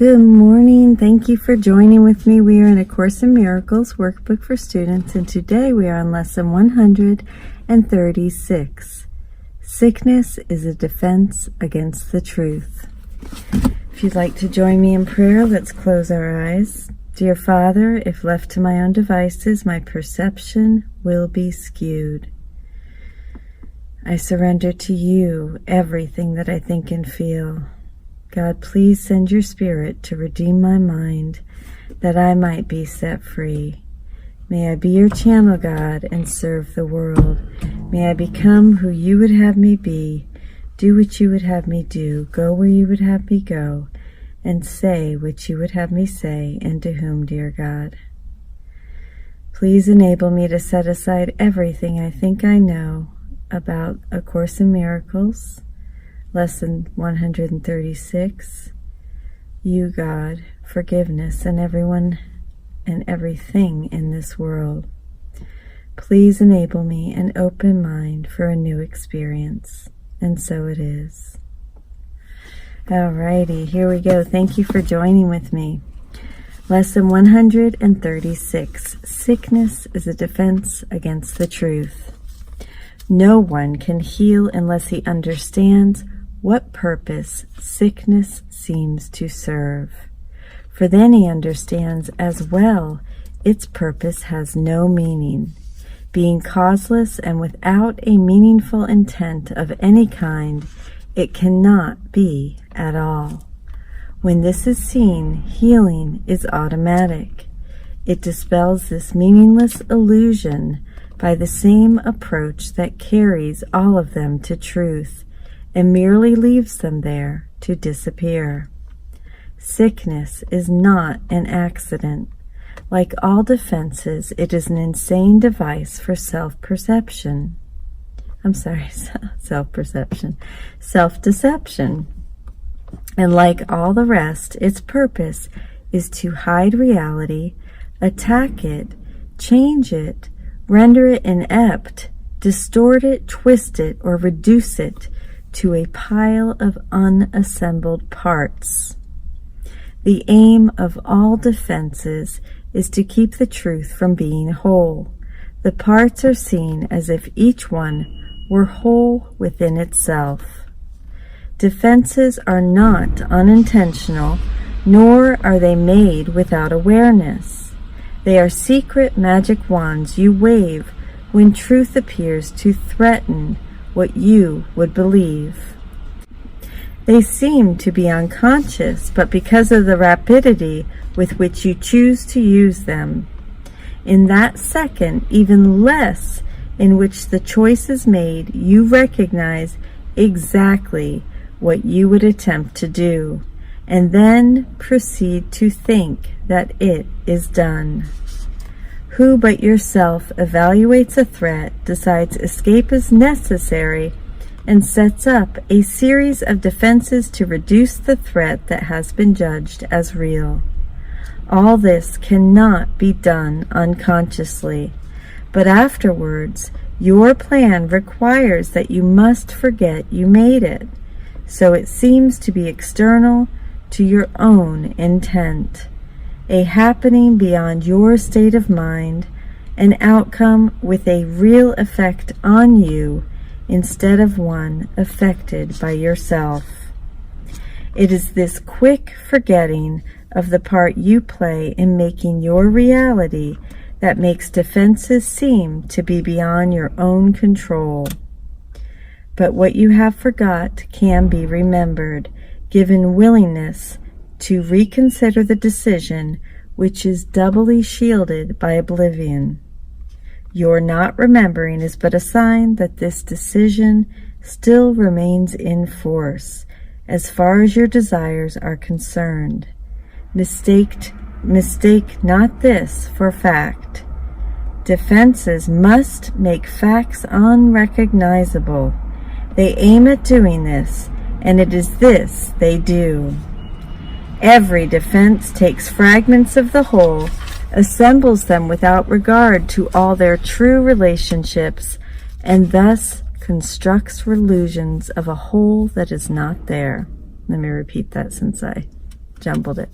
Good morning. Thank you for joining with me. We are in A Course in Miracles workbook for students, and today we are on lesson 136. Sickness is a defense against the truth. If you'd like to join me in prayer, let's close our eyes. Dear Father, if left to my own devices, my perception will be skewed. I surrender to you everything that I think and feel. God, please send your Spirit to redeem my mind, that I might be set free. May I be your channel, God, and serve the world. May I become who you would have me be, do what you would have me do, go where you would have me go, and say what you would have me say, and to whom, dear God. Please enable me to set aside everything I think I know about A Course in Miracles, Lesson 136, you, God, forgiveness, and everyone and everything in this world. Please enable me an open mind for a new experience. And so it is. Alrighty, here we go. Thank you for joining with me. Lesson 136, Sickness is a defense against the truth. No one can heal unless he understands what purpose sickness seems to serve. For then he understands as well its purpose has no meaning. Being causeless and without a meaningful intent of any kind, it cannot be at all. When this is seen, healing is automatic. It dispels this meaningless illusion by the same approach that carries all of them to truth, and merely leaves them there to disappear. Sickness is not an accident. Like all defenses, it is an insane device for self-deception. And like all the rest, its purpose is to hide reality, attack it, change it, render it inept, distort it, twist it, or reduce it to a pile of unassembled parts. The aim of all defenses is to keep the truth from being whole. The parts are seen as if each one were whole within itself. Defenses are not unintentional, nor are they made without awareness. They are secret magic wands you wave when truth appears to threaten what you would believe. They seem to be unconscious, but because of the rapidity with which you choose to use them, in that second, even less, in which the choice is made, you recognize exactly what you would attempt to do, and then proceed to think that it is done. Who but yourself evaluates a threat, decides escape is necessary, and sets up a series of defenses to reduce the threat that has been judged as real. All this cannot be done unconsciously, but afterwards your plan requires that you must forget you made it, so it seems to be external to your own intent. A happening beyond your state of mind, an outcome with a real effect on you instead of one affected by yourself. It is this quick forgetting of the part you play in making your reality that makes defenses seem to be beyond your own control. But what you have forgot can be remembered, given willingness to reconsider the decision, which is doubly shielded by oblivion. Your not remembering is but a sign that this decision still remains in force, as far as your desires are concerned. Mistake not this for fact. Defenses must make facts unrecognizable. They aim at doing this, and it is this they do. Every defense takes fragments of the whole, assembles them without regard to all their true relationships, and thus constructs illusions of a whole that is not there. Let me repeat that since I jumbled it,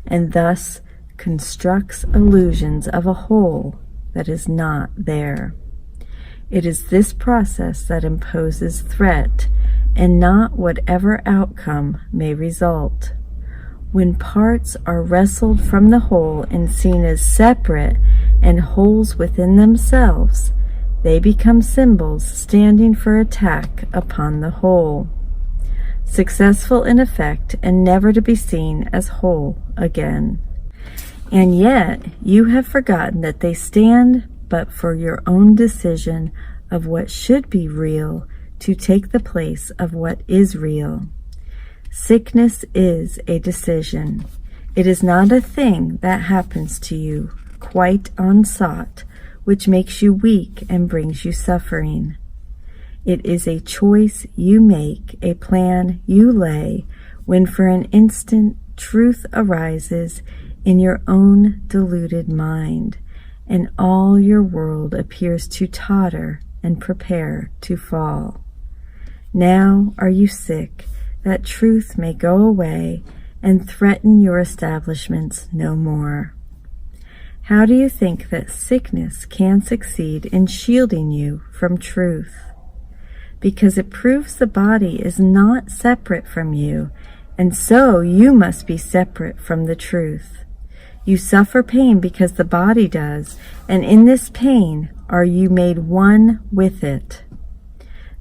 and thus constructs illusions of a whole that is not there. It is this process that imposes threat, and not whatever outcome may result. When parts are wrestled from the whole and seen as separate and wholes within themselves, they become symbols standing for attack upon the whole, successful in effect and never to be seen as whole again. And yet you have forgotten that they stand but for your own decision of what should be real to take the place of what is real. Sickness is a decision. It is not a thing that happens to you, quite unsought, which makes you weak and brings you suffering. It is a choice you make, a plan you lay, when for an instant truth arises in your own deluded mind, and all your world appears to totter and prepare to fall. Now are you sick, that truth may go away and threaten your establishments no more. How do you think that sickness can succeed in shielding you from truth? Because it proves the body is not separate from you, and so you must be separate from the truth. You suffer pain because the body does, and in this pain are you made one with it.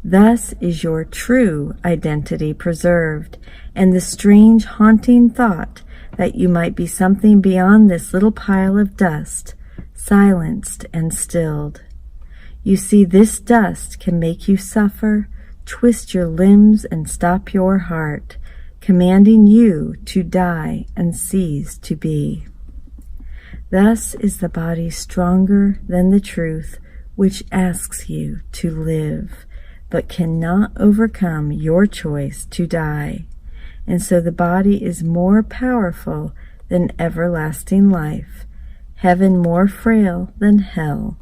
Thus is your true identity preserved, and the strange haunting thought that you might be something beyond this little pile of dust, silenced and stilled. You see, this dust can make you suffer, twist your limbs and stop your heart, commanding you to die and cease to be. Thus is the body stronger than the truth, which asks you to live, but cannot overcome your choice to die. And so the body is more powerful than everlasting life, heaven more frail than hell,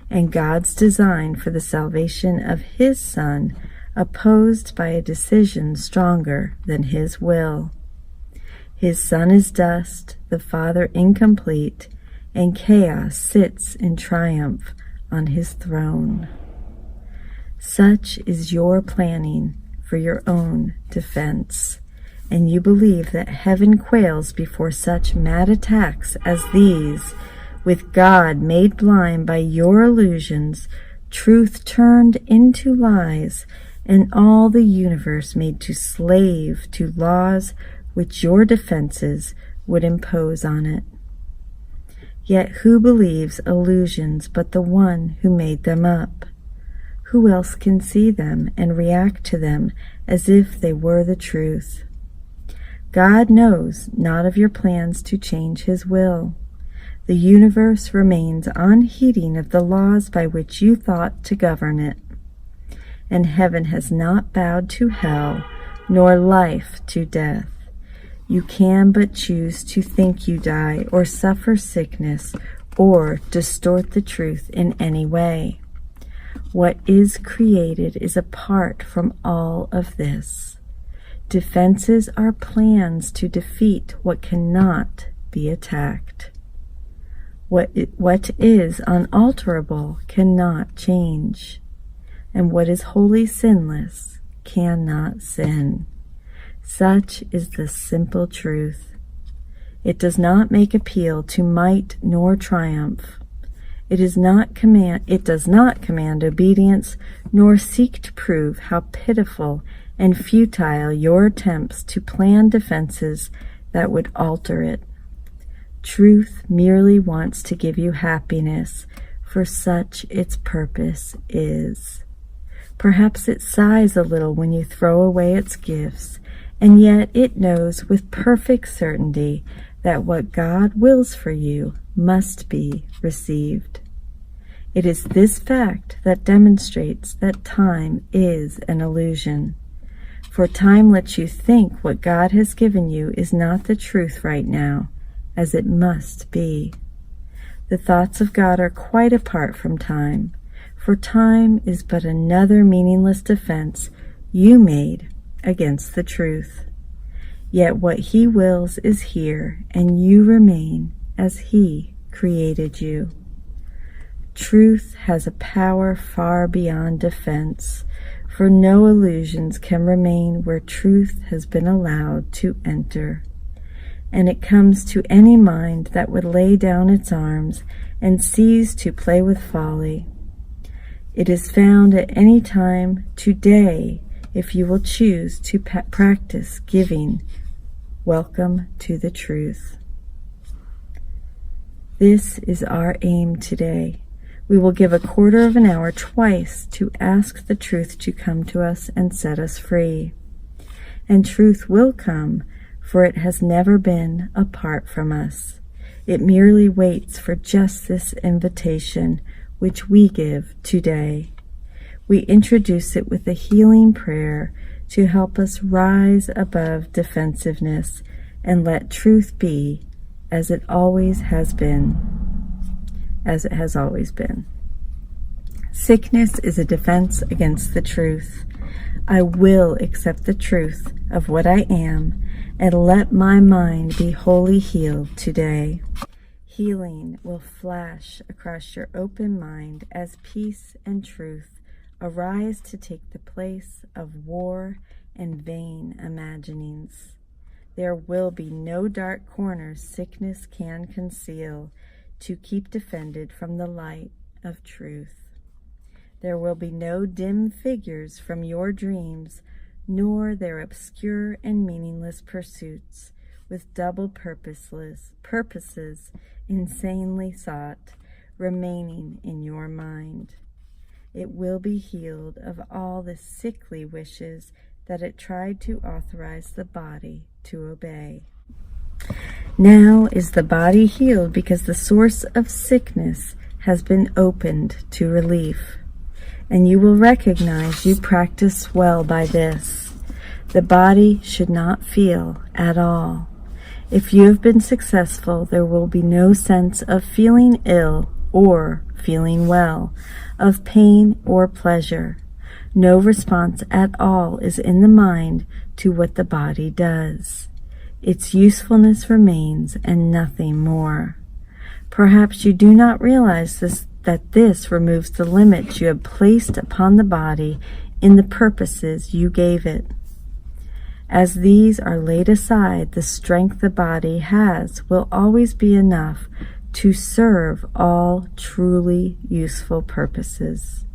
and God's design for the salvation of His Son opposed by a decision stronger than His will. His Son is dust, the Father incomplete, and chaos sits in triumph on His throne. Such is your planning for your own defense, and you believe that heaven quails before such mad attacks as these, with God made blind by your illusions, truth turned into lies, and all the universe made to slave to laws which your defenses would impose on it. Yet who believes illusions but the one who made them up? Who else can see them and react to them as if they were the truth? God knows not of your plans to change His will. The universe remains unheeding of the laws by which you thought to govern it. And heaven has not bowed to hell, nor life to death. You can but choose to think you die, or suffer sickness, or distort the truth in any way. What is created is apart from all of this. Defenses are plans to defeat what cannot be attacked. What is unalterable cannot change, and what is wholly sinless cannot sin. Such is the simple truth. It does not make appeal to might nor triumph. It does not command obedience, nor seek to prove how pitiful and futile your attempts to plan defenses that would alter it. Truth merely wants to give you happiness, for such its purpose is. Perhaps it sighs a little when you throw away its gifts, and yet it knows with perfect certainty that what God wills for you must be received. It is this fact that demonstrates that time is an illusion. For time lets you think what God has given you is not the truth right now, as it must be. The thoughts of God are quite apart from time, for time is but another meaningless defense you made against the truth. Yet what He wills is here, and you remain as He created you. Truth has a power far beyond defense, for no illusions can remain where truth has been allowed to enter. And it comes to any mind that would lay down its arms and cease to play with folly. It is found at any time today if you will choose to practice giving welcome to the truth. This is our aim today. We will give a quarter of an hour twice to ask the truth to come to us and set us free. And truth will come, for it has never been apart from us. It merely waits for just this invitation, which we give today. We introduce it with a healing prayer to help us rise above defensiveness and let truth be as it always has been. As it has always been. Sickness is a defense against the truth. I will accept the truth of what I am and let my mind be wholly healed today. Healing will flash across your open mind as peace and truth arise to take the place of war and vain imaginings. There will be no dark corners sickness can conceal to keep defended from the light of truth. There will be no dim figures from your dreams, nor their obscure and meaningless pursuits with double purposes insanely sought, remaining in your mind. It will be healed of all the sickly wishes that it tried to authorize the body to obey. Now is the body healed because the source of sickness has been opened to relief, and you will recognize you practice well by this. The body should not feel at all. If you have been successful, there will be no sense of feeling ill or feeling well, of pain or pleasure. No response at all is in the mind to what the body does. Its usefulness remains and nothing more. Perhaps you do not realize that this removes the limits you have placed upon the body in the purposes you gave it. As these are laid aside, the strength the body has will always be enough to serve all truly useful purposes.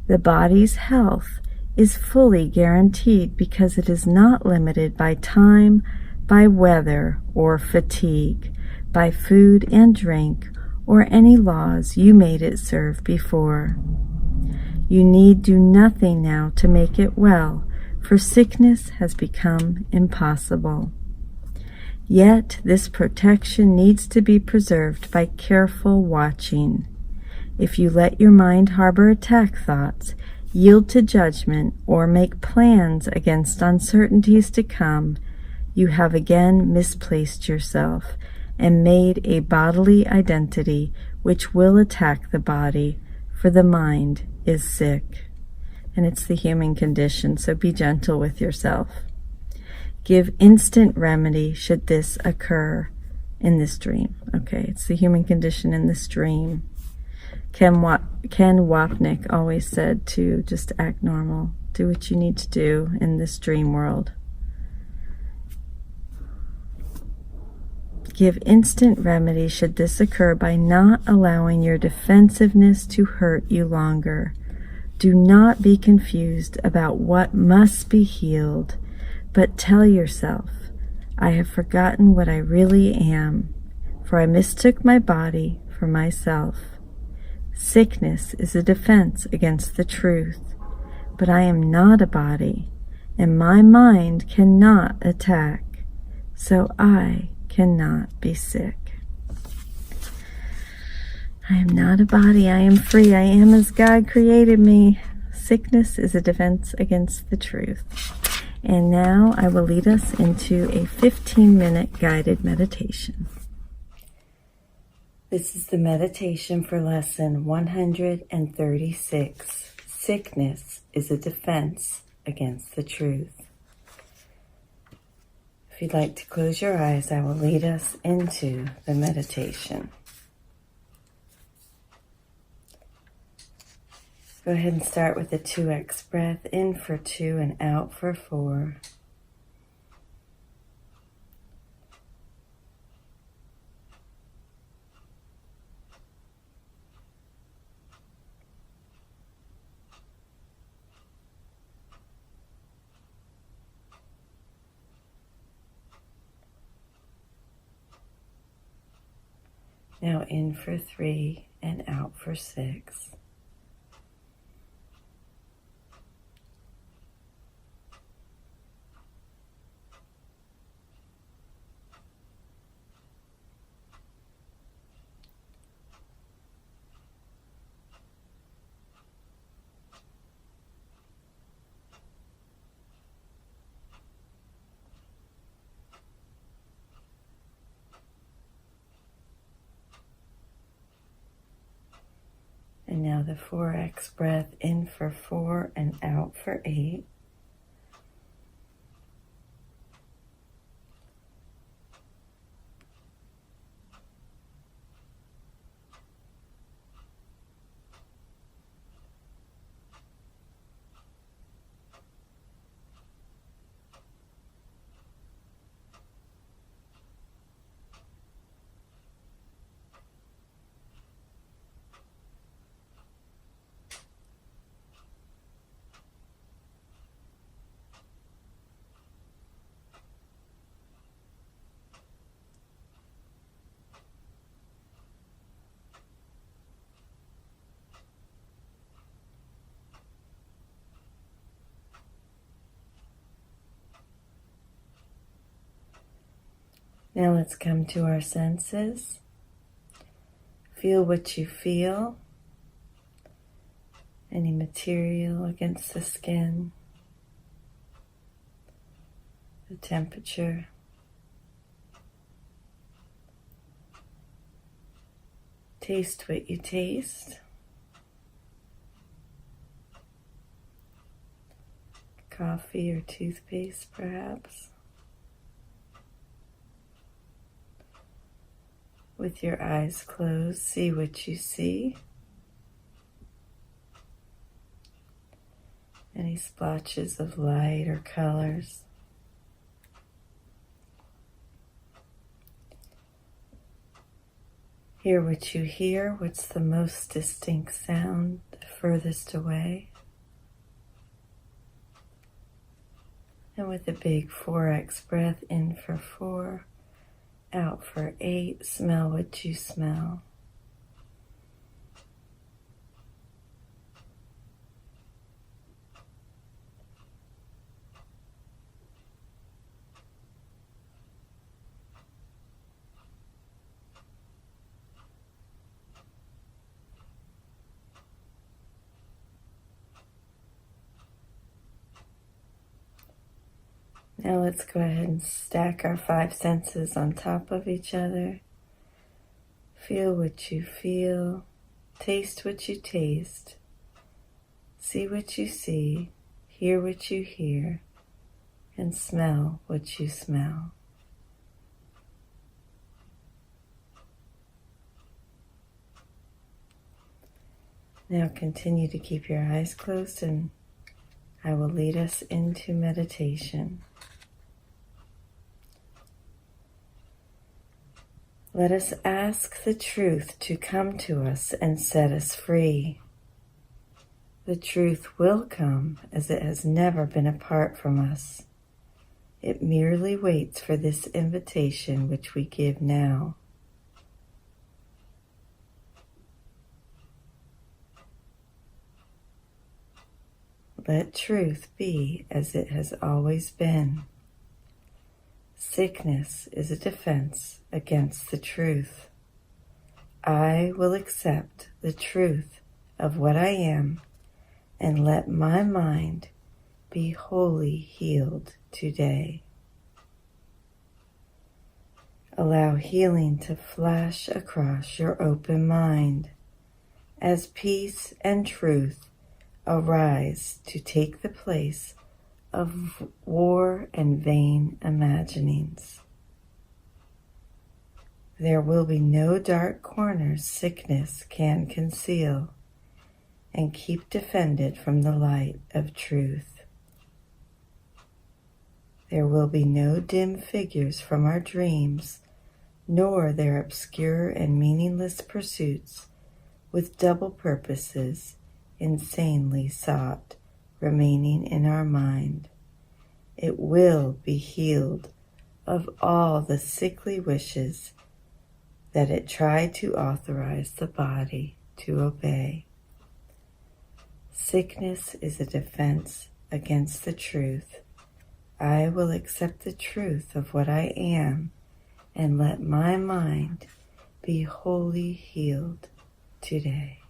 The body's health is fully guaranteed because it is not limited by time, by weather or fatigue, by food and drink, or any laws you made it serve before. You need do nothing now to make it well, for sickness has become impossible. Yet this protection needs to be preserved by careful watching. If you let your mind harbor attack thoughts, yield to judgment, or make plans against uncertainties to come, you have again misplaced yourself and made a bodily identity which will attack the body, for the mind is sick. And it's the human condition, so be gentle with yourself. Give instant remedy should this occur in this dream. Okay, it's the human condition in this dream. Ken Wapnick always said to just act normal. Do what you need to do in this dream world. Give instant remedy should this occur by not allowing your defensiveness to hurt you longer. Do not be confused about what must be healed, but tell yourself, I have forgotten what I really am, for I mistook my body for myself. Sickness is a defense against the truth, but I am not a body, and my mind cannot attack, so I cannot be sick. I am not a body, I am free, I am as God created me. Sickness is a defense against the truth. And now I will lead us into a 15-minute guided meditation. This is the meditation for lesson 136. Sickness is a defense against the truth. If you'd like to close your eyes, I will lead us into the meditation. Go ahead and start with a 2x breath, in for 2 and out for 4. Now in for 3 and out for 6. And now the 4x breath, in for 4 and out for 8. Now let's come to our senses. Feel what you feel. Any material against the skin. The temperature. Taste what you taste. Coffee or toothpaste, perhaps. With your eyes closed, see what you see. Any splotches of light or colors. Hear what you hear. What's the most distinct sound, the furthest away? And with a big 4x breath, in for 4. Out for 8, smell what you smell. Now let's go ahead and stack our 5 senses on top of each other. Feel what you feel, taste what you taste, see what you see, hear what you hear, and smell what you smell. Now continue to keep your eyes closed, and I will lead us into meditation. Let us ask the truth to come to us and set us free. The truth will come, as it has never been apart from us. It merely waits for this invitation which we give now. Let truth be as it has always been. Sickness is a defense against the truth. I will accept the truth of what I am and let my mind be wholly healed today. Allow healing to flash across your open mind as peace and truth arise to take the place of war and vain imaginings. There will be no dark corners sickness can conceal and keep defended from the light of truth. There will be no dim figures from our dreams, nor their obscure and meaningless pursuits with double purposes insanely sought remaining in our mind. It will be healed of all the sickly wishes that it tried to authorize the body to obey. Sickness is a defense against the truth. I will accept the truth of what I am and let my mind be wholly healed today.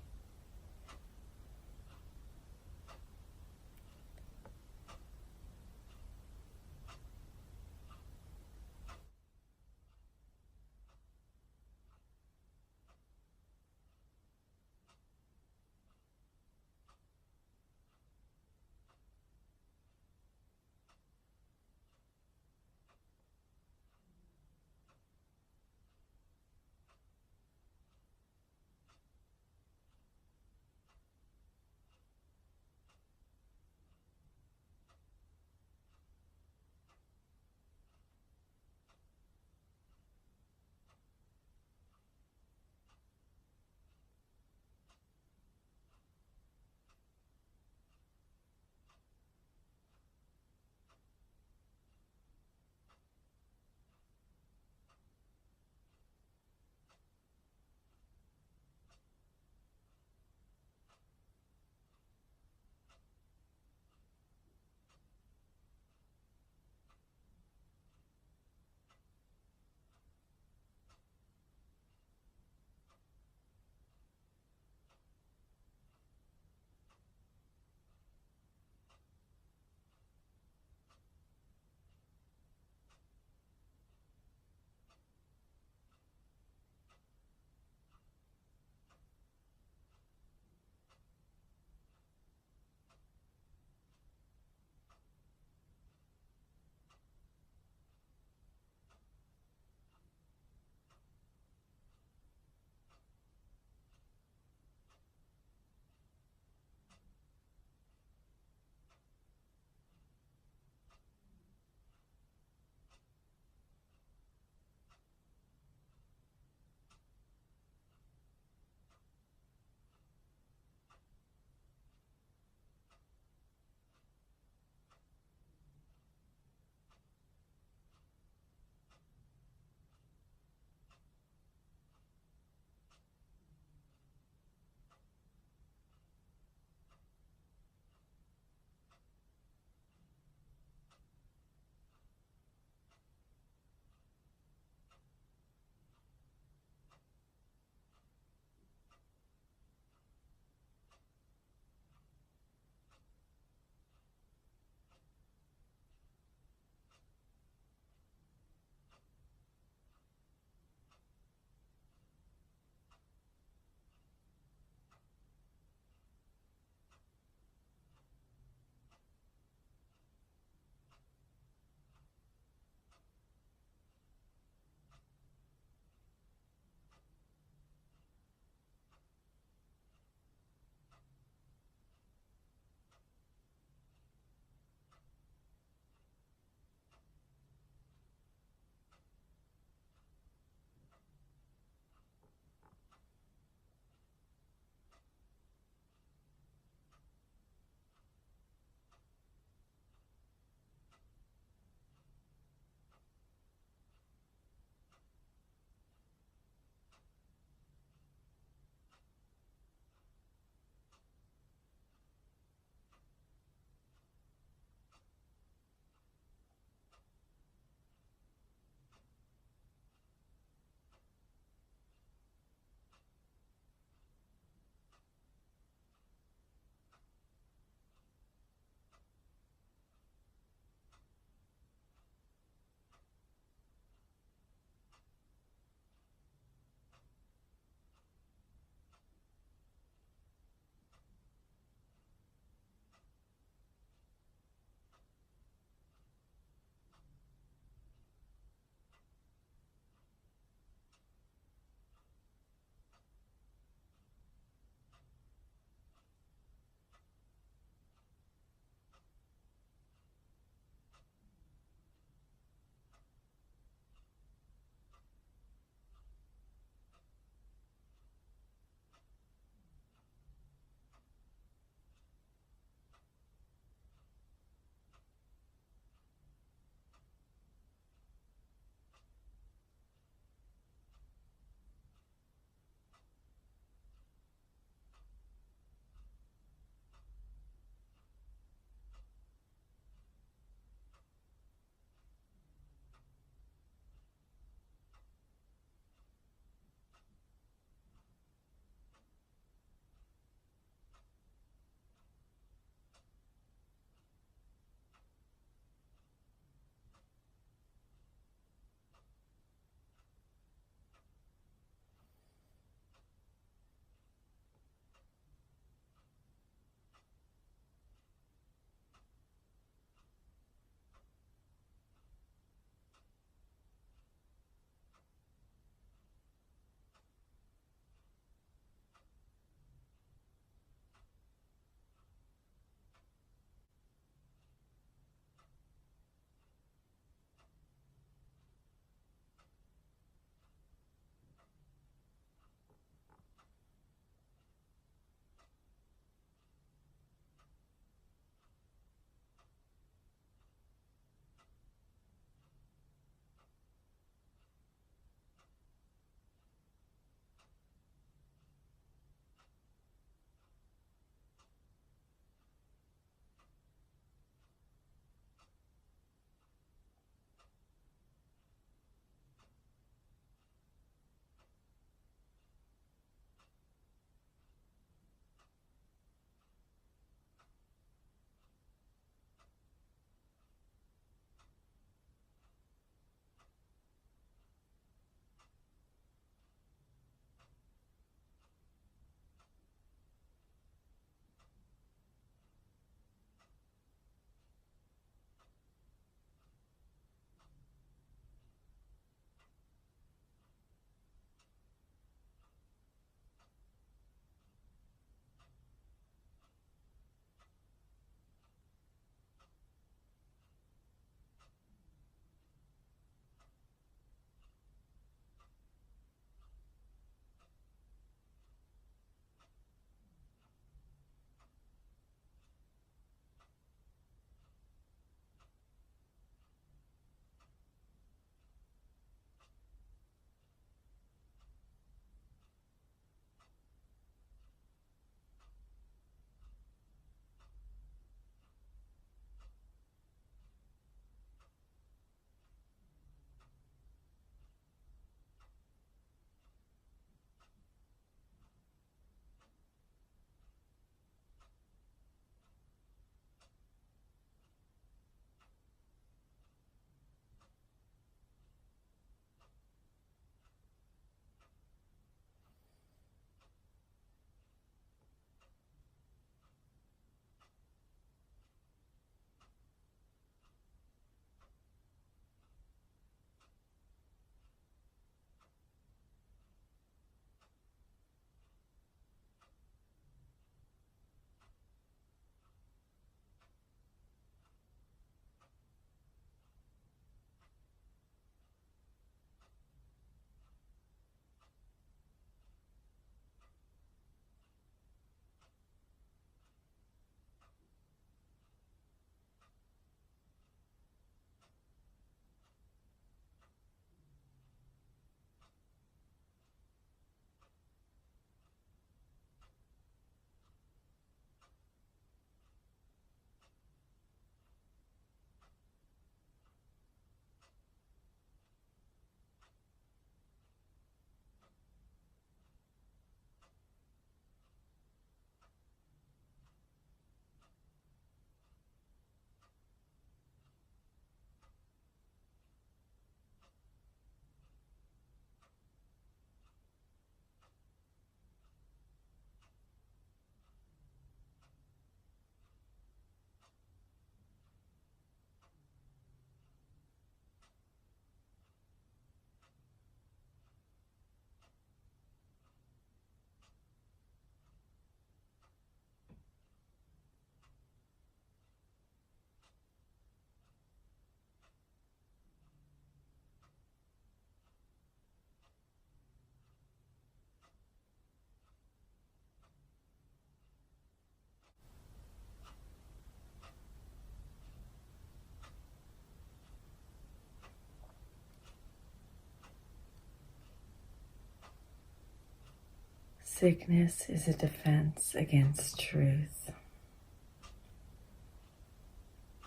Sickness is a defense against truth.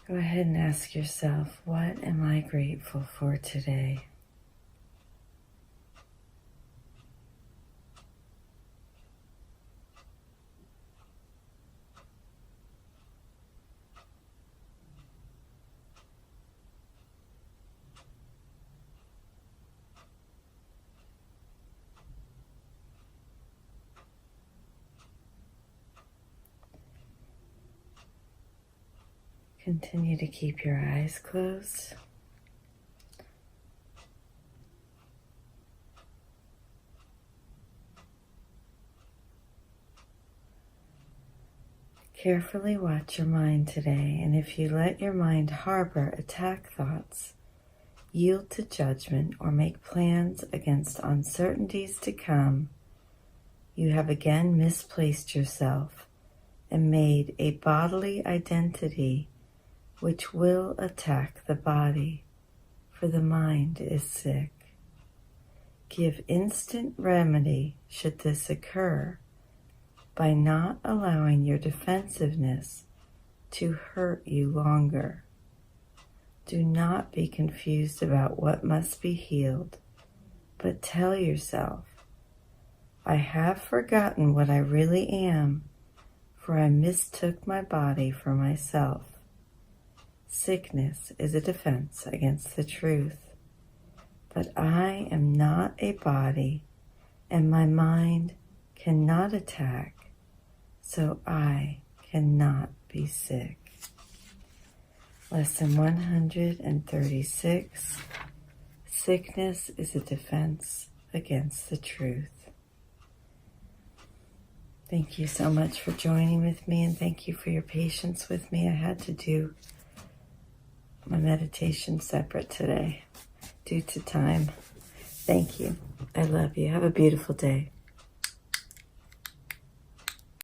Go ahead and ask yourself, what am I grateful for today? Continue to keep your eyes closed. Carefully watch your mind today, and if you let your mind harbor attack thoughts, yield to judgment, or make plans against uncertainties to come, you have again misplaced yourself and made a bodily identity which will attack the body, for the mind is sick. Give instant remedy should this occur by not allowing your defensiveness to hurt you longer. Do not be confused about what must be healed, but tell yourself, I have forgotten what I really am, for I mistook my body for myself. Sickness is a defense against the truth, but I am not a body, and my mind cannot attack, so I cannot be sick. Lesson 136. Sickness is a defense against the truth. Thank you so much for joining with me, and thank you for your patience with me. I had to do my meditation separate today due to time. Thank you. I love you. Have a beautiful day.